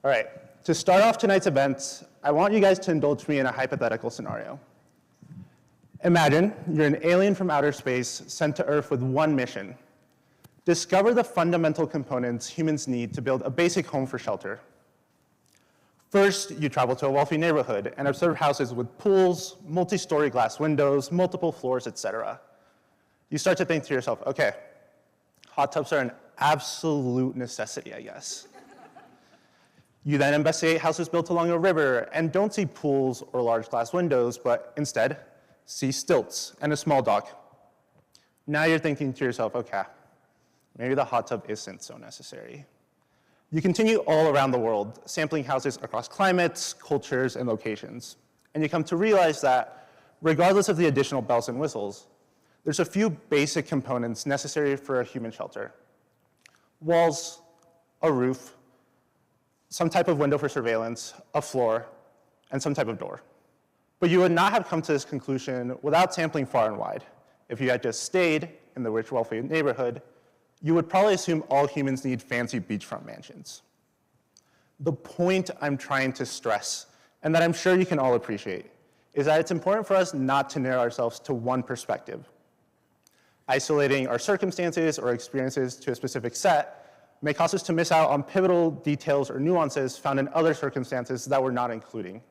All right, to start off tonight's event, I want you guys to indulge me in a hypothetical scenario. Imagine you're an alien from outer space sent to Earth with one mission: discover the fundamental components humans need to build a basic home for shelter. First, you travel to a wealthy neighborhood and observe houses with pools, multi-story glass windows, multiple floors, etc. You start to think to yourself, okay, hot tubs are an absolute necessity, I guess. You then investigate houses built along a river and don't see pools or large glass windows, but instead see stilts and a small dock. Now you're thinking to yourself, okay, maybe the hot tub isn't so necessary. You continue all around the world, sampling houses across climates, cultures, and locations. And you come to realize that regardless of the additional bells and whistles, there's a few basic components necessary for a human shelter: walls, a roof, some type of window for surveillance, a floor, and some type of door. But you would not have come to this conclusion without sampling far and wide. If you had just stayed in the rich, wealthy neighborhood, you would probably assume all humans need fancy beachfront mansions. The point I'm trying to stress, and that I'm sure you can all appreciate, is that it's important for us not to narrow ourselves to one perspective. Isolating our circumstances or experiences to a specific set may cause us to miss out on pivotal details or nuances found in other circumstances that we're not including.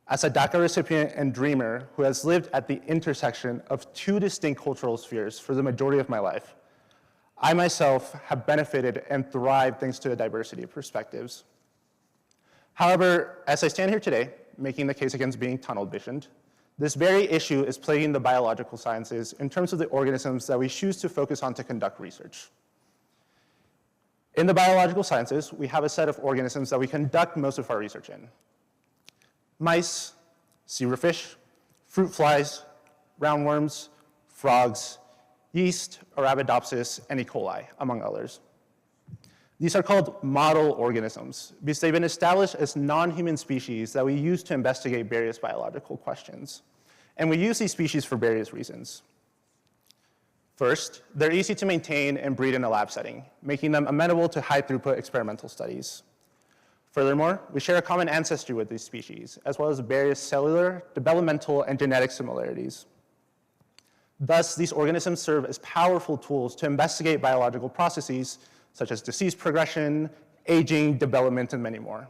As a DACA recipient and dreamer who has lived at the intersection of two distinct cultural spheres for the majority of my life, I myself have benefited and thrived thanks to a diversity of perspectives. However, as I stand here today, making the case against being tunnel visioned, this very issue is plaguing the biological sciences in terms of the organisms that we choose to focus on to conduct research. In the biological sciences, we have a set of organisms that we conduct most of our research in: mice, zebrafish, fruit flies, roundworms, frogs, yeast, Arabidopsis, and E. coli, among others. These are called model organisms because they've been established as non-human species that we use to investigate various biological questions. And we use these species for various reasons. First, they're easy to maintain and breed in a lab setting, making them amenable to high-throughput experimental studies. Furthermore, we share a common ancestry with these species, as well as various cellular, developmental, and genetic similarities. Thus, these organisms serve as powerful tools to investigate biological processes such as disease progression, aging, development, and many more.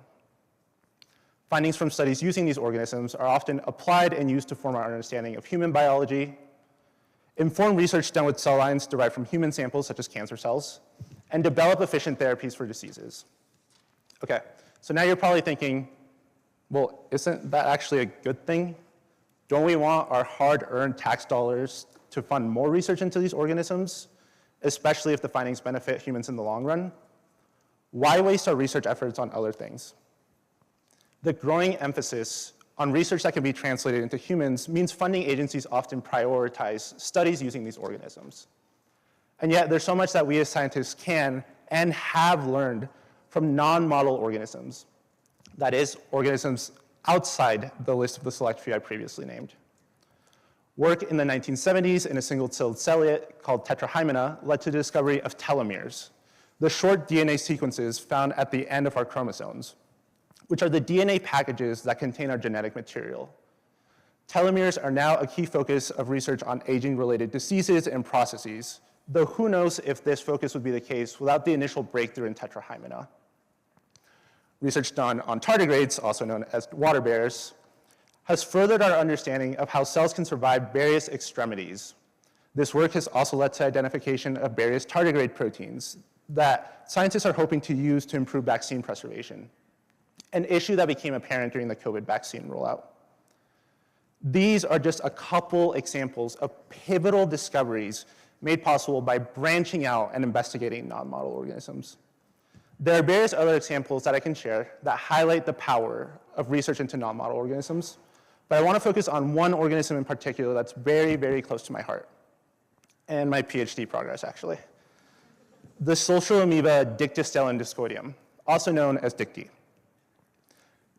Findings from studies using these organisms are often applied and used to form our understanding of human biology, inform research done with cell lines derived from human samples such as cancer cells, and develop efficient therapies for diseases. Okay, so now you're probably thinking, well, isn't that actually a good thing? Don't we want our hard-earned tax dollars to fund more research into these organisms, especially if the findings benefit humans in the long run? Why waste our research efforts on other things? The growing emphasis on research that can be translated into humans means funding agencies often prioritize studies using these organisms. And yet there's so much that we as scientists can and have learned from non-model organisms. That is, organisms outside the list of the select few I previously named. Work in the 1970s in a single-celled cellulate called tetrahymena led to the discovery of telomeres, the short DNA sequences found at the end of our chromosomes, which are the DNA packages that contain our genetic material. Telomeres are now a key focus of research on aging-related diseases and processes, though who knows if this focus would be the case without the initial breakthrough in tetrahymena. Research done on tardigrades, also known as water bears, has furthered our understanding of how cells can survive various extremities. This work has also led to identification of various tardigrade proteins that scientists are hoping to use to improve vaccine preservation, an issue that became apparent during the COVID vaccine rollout. These are just a couple examples of pivotal discoveries made possible by branching out and investigating non-model organisms. There are various other examples that I can share that highlight the power of research into non-model organisms, but I want to focus on one organism in particular that's very, very close to my heart, and my PhD progress, actually. The social amoeba Dictyostelium discoideum, also known as Dicty.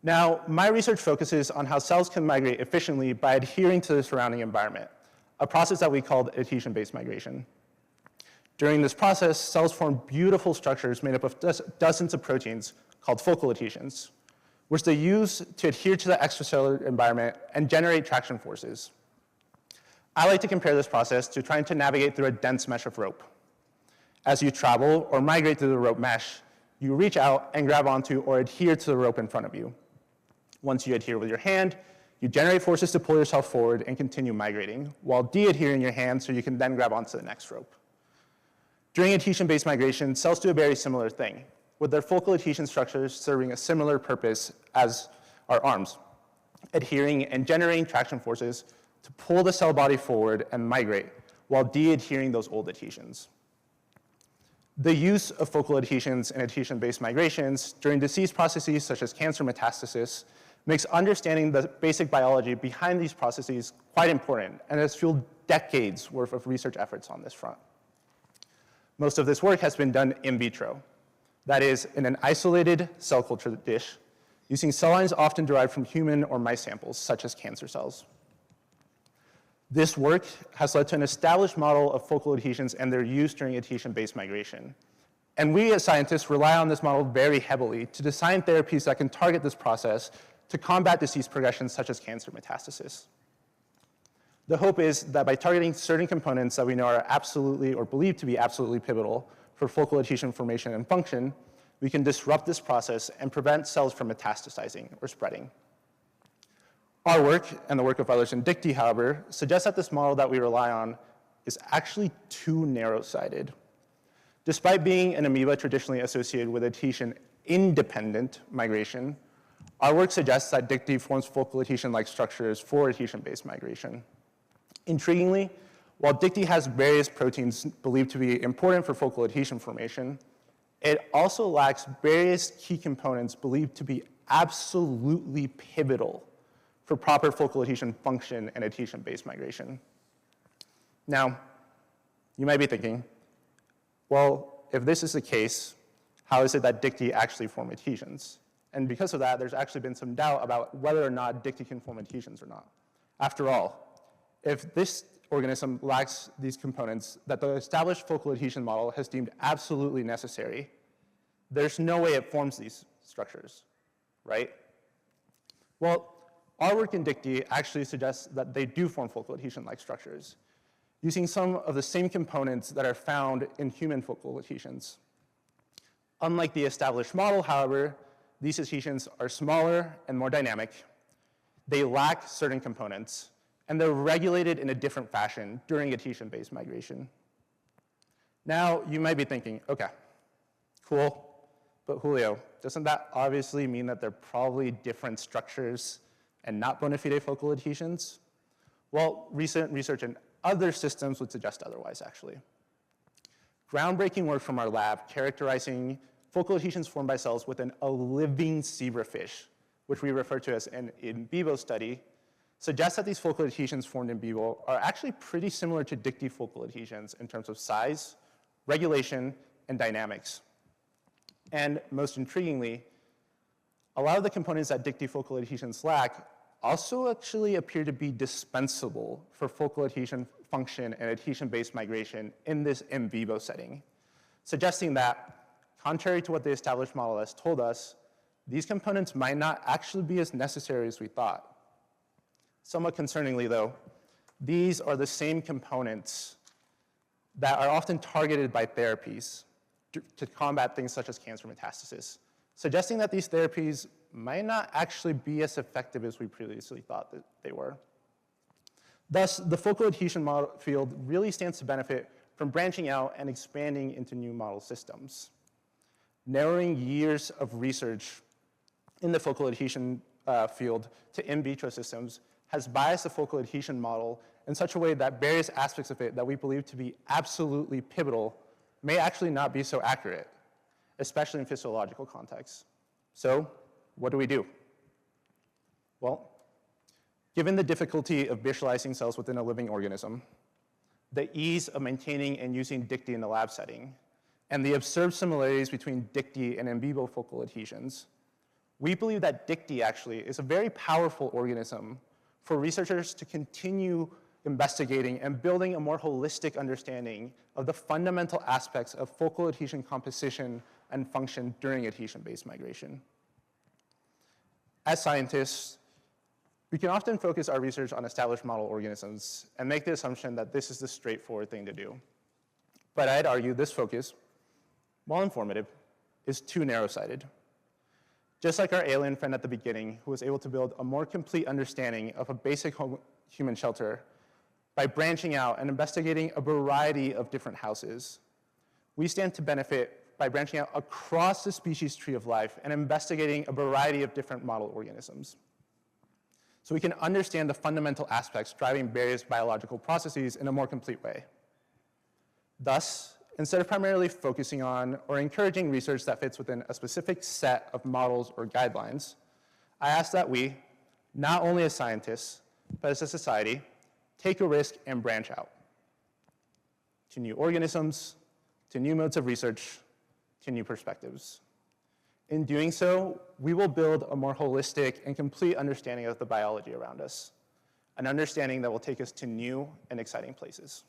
Now, my research focuses on how cells can migrate efficiently by adhering to the surrounding environment, a process that we called adhesion-based migration. During this process, cells form beautiful structures made up of dozens of proteins called focal adhesions, which they use to adhere to the extracellular environment and generate traction forces. I like to compare this process to trying to navigate through a dense mesh of rope. As you travel or migrate through the rope mesh, you reach out and grab onto or adhere to the rope in front of you. Once you adhere with your hand, you generate forces to pull yourself forward and continue migrating, while de-adhering your hand so you can then grab onto the next rope. During adhesion-based migration, cells do a very similar thing, with their focal adhesion structures serving a similar purpose as our arms, adhering and generating traction forces to pull the cell body forward and migrate, while de-adhering those old adhesions. The use of focal adhesions and adhesion-based migrations during disease processes such as cancer metastasis makes understanding the basic biology behind these processes quite important and has fueled decades worth of research efforts on this front. Most of this work has been done in vitro, that is, in an isolated cell culture dish, using cell lines often derived from human or mice samples, such as cancer cells. This work has led to an established model of focal adhesions and their use during adhesion-based migration. And we as scientists rely on this model very heavily to design therapies that can target this process to combat disease progression such as cancer metastasis. The hope is that by targeting certain components that we know are absolutely or believed to be absolutely pivotal for focal adhesion formation and function, we can disrupt this process and prevent cells from metastasizing or spreading. Our work, and the work of others in DICTI, however, suggests that this model that we rely on is actually too narrow-sided. Despite being an amoeba traditionally associated with adhesion-independent migration, our work suggests that DICTI forms focal adhesion-like structures for adhesion-based migration. Intriguingly, while DICTI has various proteins believed to be important for focal adhesion formation, it also lacks various key components believed to be absolutely pivotal for proper focal adhesion function and adhesion-based migration. Now, you might be thinking, well, if this is the case, how is it that DICTI actually form adhesions? And because of that, there's actually been some doubt about whether or not DICTI can form adhesions or not. After all, if this organism lacks these components that the established focal adhesion model has deemed absolutely necessary, there's no way it forms these structures, right? Well, our work in DICTI actually suggests that they do form focal adhesion-like structures, using some of the same components that are found in human focal adhesions. Unlike the established model, however, these adhesions are smaller and more dynamic. They lack certain components, and they're regulated in a different fashion during adhesion-based migration. Now, you might be thinking, okay, cool, but Julio, doesn't that obviously mean that they're probably different structures and not bona fide focal adhesions? Well, recent research in other systems would suggest otherwise, actually. Groundbreaking work from our lab characterizing focal adhesions formed by cells within a living zebrafish, which we refer to as an in vivo study, suggests that these focal adhesions formed in vivo are actually pretty similar to DICTI focal adhesions in terms of size, regulation, and dynamics. And most intriguingly, a lot of the components that DICTI focal adhesions lack also actually appear to be dispensable for focal adhesion function and adhesion-based migration in this in vivo setting, suggesting that, contrary to what the established model has told us, these components might not actually be as necessary as we thought. Somewhat concerningly, though, these are the same components that are often targeted by therapies to combat things such as cancer metastasis, suggesting that these therapies might not actually be as effective as we previously thought that they were. Thus, the focal adhesion model field really stands to benefit from branching out and expanding into new model systems. Narrowing years of research in the focal adhesion field to in vitro systems has biased the focal adhesion model in such a way that various aspects of it that we believe to be absolutely pivotal may actually not be so accurate, especially in physiological contexts. So, what do we do? Well, given the difficulty of visualizing cells within a living organism, the ease of maintaining and using DICTI in the lab setting, and the observed similarities between DICTI and in vivo focal adhesions, we believe that DICTI actually is a very powerful organism for researchers to continue investigating, and building a more holistic understanding of the fundamental aspects of focal adhesion composition and function during adhesion-based migration. As scientists, we can often focus our research on established model organisms and make the assumption that this is the straightforward thing to do. But I'd argue this focus, while informative, is too narrow-sighted. Just like our alien friend at the beginning, who was able to build a more complete understanding of a basic human shelter by branching out and investigating a variety of different houses, we stand to benefit by branching out across the species tree of life and investigating a variety of different model organisms. So we can understand the fundamental aspects driving various biological processes in a more complete way. Thus, instead of primarily focusing on or encouraging research that fits within a specific set of models or guidelines, I ask that we, not only as scientists, but as a society, take a risk and branch out to new organisms, to new modes of research, to new perspectives. In doing so, we will build a more holistic and complete understanding of the biology around us, an understanding that will take us to new and exciting places.